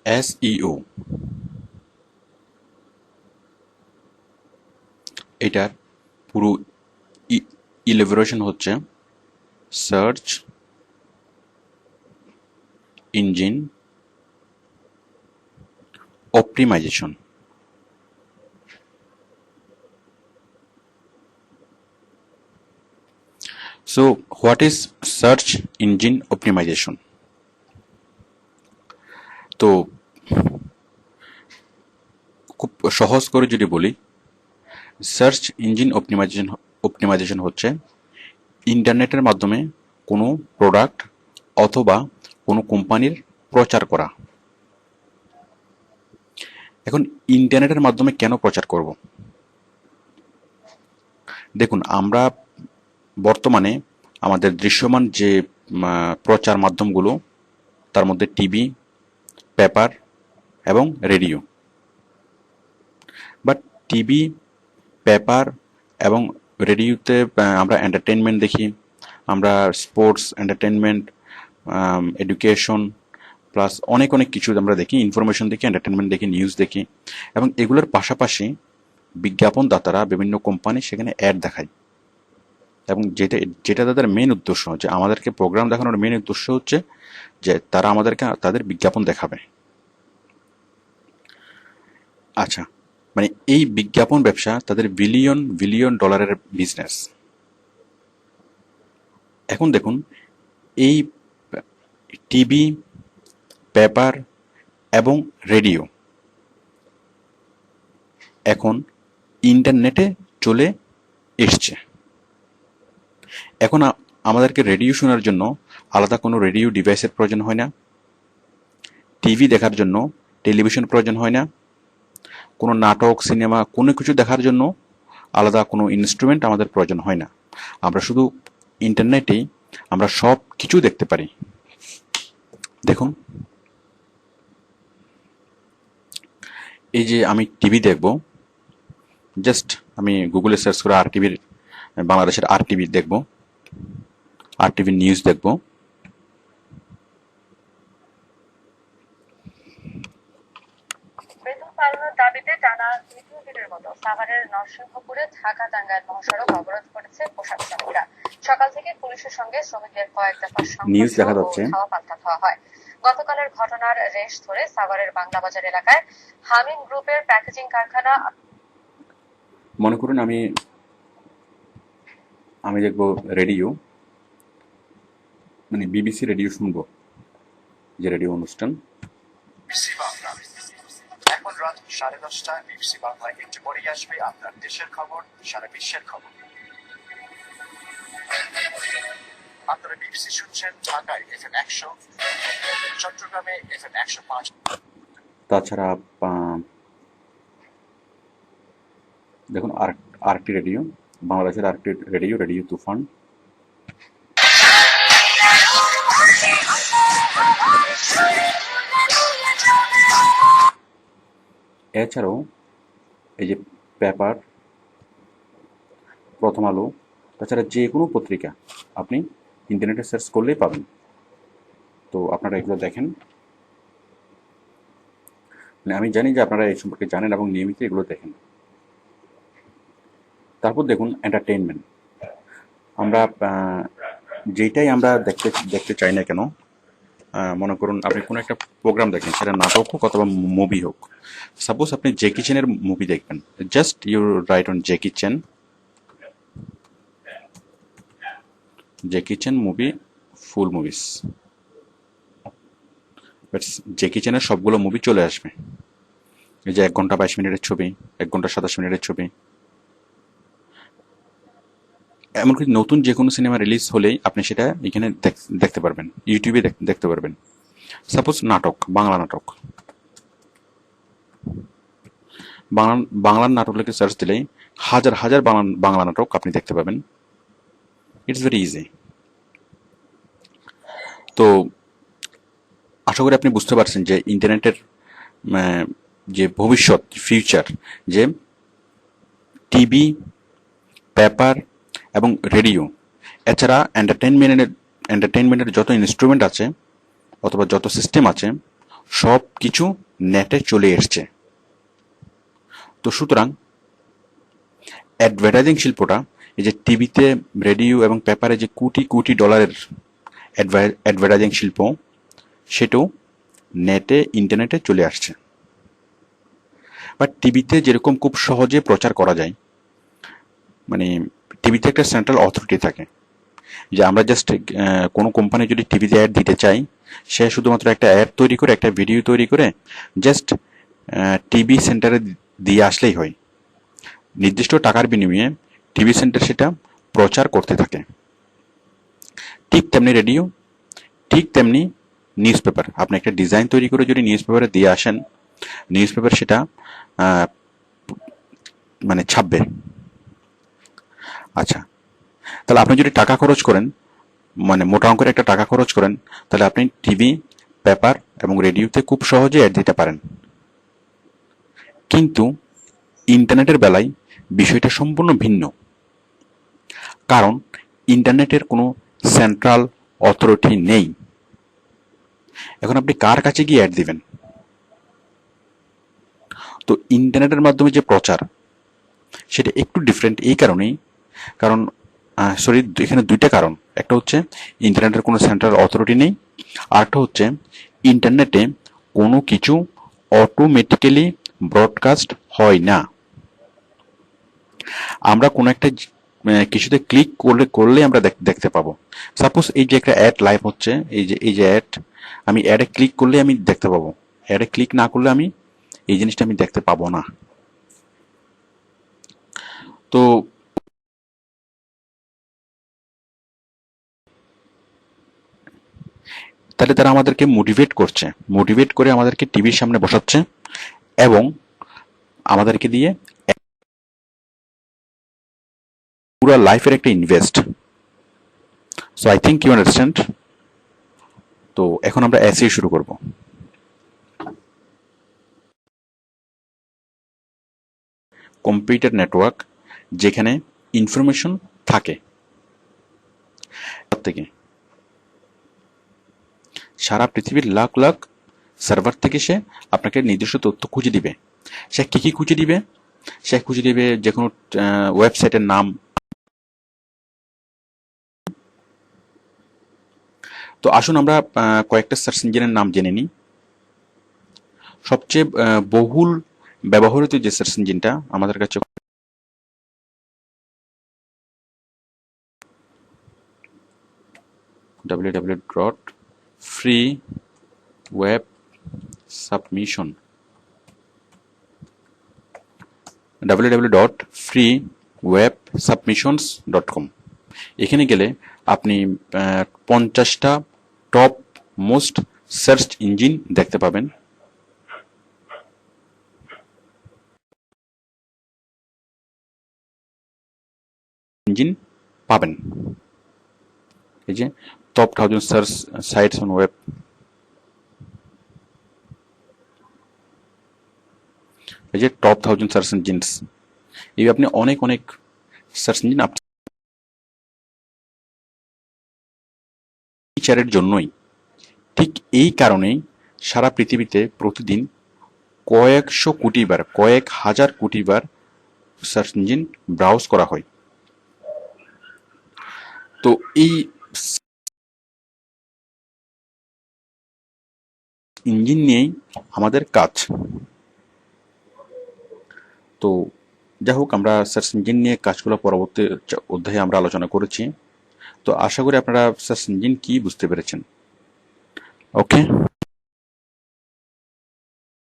SEO এটার পুরো ইলেবোরেশন হচ্ছে search engine optimisation. So what is search engine optimization? তো খুব সহজ করে যদি বলি, সার্চ ইঞ্জিন অপটিমাইজেশন হচ্ছে ইন্টারনেটের মাধ্যমে কোনো প্রোডাক্ট অথবা কোনো কোম্পানির প্রচার করা। এখন ইন্টারনেটের মাধ্যমে কেন প্রচার করব? দেখুন, আমরা বর্তমানে আমাদের দৃশ্যমান যে প্রচার মাধ্যমগুলো, তার মধ্যে টিভি, পেপার এবং রেডিও। বাট টিভি, পেপার এবং রেডিওতে আমরা এন্টারটেনমেন্ট দেখি, আমরা স্পোর্টস, এন্টারটেনমেন্ট, এডুকেশন প্লাস অনেক কিছু আমরা দেখি, ইনফরমেশন দেখি, এন্টারটেনমেন্ট দেখি, নিউজ দেখি। এবং এগুলোর পাশাপাশি বিজ্ঞাপনদাতারা বিভিন্ন কোম্পানি সেখানে অ্যাড দেখায়, এবং যেটা তাদের মেন উদ্দেশ্য, যে আমাদেরকে প্রোগ্রাম দেখানোর মেন উদ্দেশ্য হচ্ছে যে তারা আমাদেরকে তাদের বিজ্ঞাপন দেখাবে। আচ্ছা, মানে এই বিজ্ঞাপন ব্যবসা তাদের বিলিয়ন বিলিয়ন ডলারের বিজনেস। এখন দেখুন, এই টিভি, পেপার এবং রেডিও এখন ইন্টারনেটে চলে এসছে। এখন আমাদেরকে রেডিও শোনার জন্য আলাদা কোনো রেডিও ডিভাইসের প্রয়োজন হয় না, টিভি দেখার জন্য টেলিভিশন প্রয়োজন হয় না, কোনো নাটক, সিনেমা কোনো কিছু দেখার জন্য আলাদা কোনো ইনস্ট্রুমেন্ট আমাদের প্রয়োজন হয় না। আমরা শুধু ইন্টারনেটেই আমরা সব কিছু দেখতে পারি। দেখুন, এই যে আমি টিভি দেখব, জাস্ট আমি গুগলে সার্চ করে RTVর, বাংলাদেশের RTV দেখব, RTV নিউজ দেখব। বেতন বাড়ানোর দাবিতে টানা দ্বিতীয় দিনের মতো সাভারের নরসিংহপুরে ঢাকা-টাঙ্গাইল মহাসড়ক অবরোধ করেছে পোশাক শ্রমিকরা। সকাল থেকে পুলিশের সঙ্গে শ্রমিকদের কয়েক দফা নিউজ দেখা সংঘর্ষ ও যাচ্ছে। ধাওয়া পাল্টা হওয়া হয়। গতকালের ঘটনার রেশ ধরে সাভারের বাংলাবাজার এলাকায় হামিন গ্রুপের প্যাকেজিং কারখানা। মনে করুন আমি দেখবো রেডিও, মানে BBC রেডিও শুনবো, যে রেডিও অনুষ্ঠান। এখন রাত 10:30 BBC বাংলায় একটু পরেই আসবে আপনার দেশের খবর, সারা বিশ্বের খবর। আপনারা BBC শুনছেন ঢাকায় FM 100, চট্টগ্রামে FM 105। তাছাড়া দেখুন আরেকটি রেডিও, বাংলাদেশের আরেকটি রেডিও, রেডিও তুফান। এছাড়াও এই যে পেপার, প্রথম আলো, তাছাড়া যে কোনো পত্রিকা আপনি ইন্টারনেটে সার্চ করলেই পাবেন। তো আপনারা এগুলো দেখেন। মানে আমি জানি যে আপনারা এই সম্পর্কে জানেন এবং নিয়মিত এগুলো দেখেন। তারপর দেখুন এন্টারটেইনমেন্ট। আমরা যেটাই আমরা দেখতে চাই না কেন, মনে করুন আপনি কোনো একটা প্রোগ্রাম দেখেন, সেটা নাটক হোক অথবা মুভি হোক। সাপোজ আপনি জ্যাকি চ্যানের মুভি দেখবেন, just you write on Jackie Chan movie, full movies. But Jackie চ্যানের সবগুলো মুভি চলে আসবে, এই যে 1 ঘন্টা 22 মিনিটের ছবি, 1 ঘন্টা 27 মিনিটের ছবি। এমনকি নতুন যে কোনো সিনেমা রিলিজ হলেই আপনি সেটা এখানে দেখতে পারবেন, ইউটিউবে দেখতে পারবেন। সাপোজ নাটক, বাংলা নাটক, বাংলা নাটক লিখে সার্চ দিলেই হাজার হাজার বাংলা নাটক আপনি দেখতে পাবেন। It's very easy. তো আশা করি আপনি বুঝতে পারছেন যে ইন্টারনেটের যে ভবিষ্যৎ, ফিউচার, যে টিভি, পেপার এবং রেডিও, এছাড়া এন্টারটেনমেন্টের যত ইনস্ট্রুমেন্ট আছে অথবা যত সিস্টেম আছে, সব কিছু নেটে চলে এসছে। তো সুতরাং অ্যাডভার্টাইজিং শিল্পটা, এই যে টিভিতে, রেডিও এবং পেপারে যে কোটি কোটি ডলারের অ্যাডভার্টাইজিং শিল্প, সেটাও নেটে, ইন্টারনেটে চলে আসছে। বাট টিভিতে যেরকম খুব সহজে প্রচার করা যায়, মানে টিভিতে একটা সেন্ট্রাল অথরিটি থাকে, যে আমরা জাস্ট কোনো কোম্পানি যদি টিভিতে অ্যাড দিতে চাই, সে শুধুমাত্র একটা অ্যাড তৈরি করে, একটা ভিডিও তৈরি করে জাস্ট টিভি সেন্টারে দিয়ে আসলেই হয়। নির্দিষ্ট টাকার বিনিময়ে টিভি সেন্টার সেটা প্রচার করতে থাকে। ঠিক তেমনি রেডিও, ঠিক তেমনি নিউজ পেপার। আপনি একটা ডিজাইন তৈরি করে যদি নিউজ পেপারে দিয়ে আসেন, নিউজ পেপার সেটা মানে ছাপবে। আচ্ছা, তাহলে আপনি যদি টাকা খরচ করেন, মানে মোটা অঙ্কের একটা টাকা খরচ করেন, তাহলে আপনি টিভি, পেপার এবং রেডিওতে খুব সহজে অ্যাড দিতে পারেন। কিন্তু ইন্টারনেটের বেলায় বিষয়টা সম্পূর্ণ ভিন্ন। কারণ ইন্টারনেটের কোনো সেন্ট্রাল অথরিটি নেই। এখন আপনি কার কাছে গিয়ে অ্যাড দিবেন? তো ইন্টারনেটের মাধ্যমে যে প্রচার, সেটা একটু ডিফারেন্ট এই কারণেই, কারণ এখানে দুইটা কারণ। একটা হচ্ছে ইন্টারনেটের কোনো সেন্ট্রাল অথরিটি নেই, আরেকটা হচ্ছে ইন্টারনেটে কোনো কিছু অটোমেটিক্যালি ব্রডকাস্ট হয় না। আমরা কোনো একটা কিছুতে ক্লিক করলে আমরা দেখতে পাবো। সাপোজ এই যে একটা অ্যাড লাইভ হচ্ছে, এই যে অ্যাড, আমি অ্যাডে ক্লিক করলে আমি দেখতে পাবো। অ্যাডে ক্লিক না করলে আমি এই জিনিসটা আমি দেখতে পাবো না। তো তাহলে তারা আমাদেরকে মোটিভেট করে আমাদেরকে টিভির সামনে বসাচ্ছে এবং আমাদেরকে দিয়ে পুরো লাইফের একটা invest. So I think you understand. তো এখন আমরা এসই শুরু করব। কম্পিউটার নেটওয়ার্ক, যেখানে ইনফরমেশন থাকে থেকে সারা পৃথিবীর লাখ লাখ সার্ভার থেকে সে আপনাকে নির্দিষ্ট তথ্য খুঁজে দিবে। সে কি খুঁজে দিবে? সে খুঁজে দিবে যে কোনো ওয়েবসাইটের নাম। তো আসুন আমরা কয়েকটা সার্চ ইঞ্জিনের নাম জেনে নিই। সবচেয়ে বহুল ব্যবহৃত যে সার্চ ইঞ্জিনটা আমাদের কাছে www.freewebsubmissions.com। এখানে গেলে আপনি 50টা টপ মোস্ট সার্চ ইঞ্জিন দেখতে পাবেন। এই যে top 1000 search sites on web. এই যে টপ 1000 সার্চ ইঞ্জিনস। এই আপনি অনেক সার্চ ইঞ্জিন ফিচারের জন্যই, ঠিক এই কারণেই সারা পৃথিবীতে প্রতিদিন কয়েক হাজার কোটি বার সার্চ ইঞ্জিন ব্রাউজ করা হয়। তো এই ইঞ্জিন নিয়েই আমাদের কাজ। তো যাই হোক, আমরা সার্চ ইঞ্জিন নিয়ে কাজগুলো পরবর্তী অধ্যায়ে আমরা আলোচনা করেছি। তো আশা করি আপনারা সার্চ ইঞ্জিন কি বুঝতে পেরেছেন। ওকে।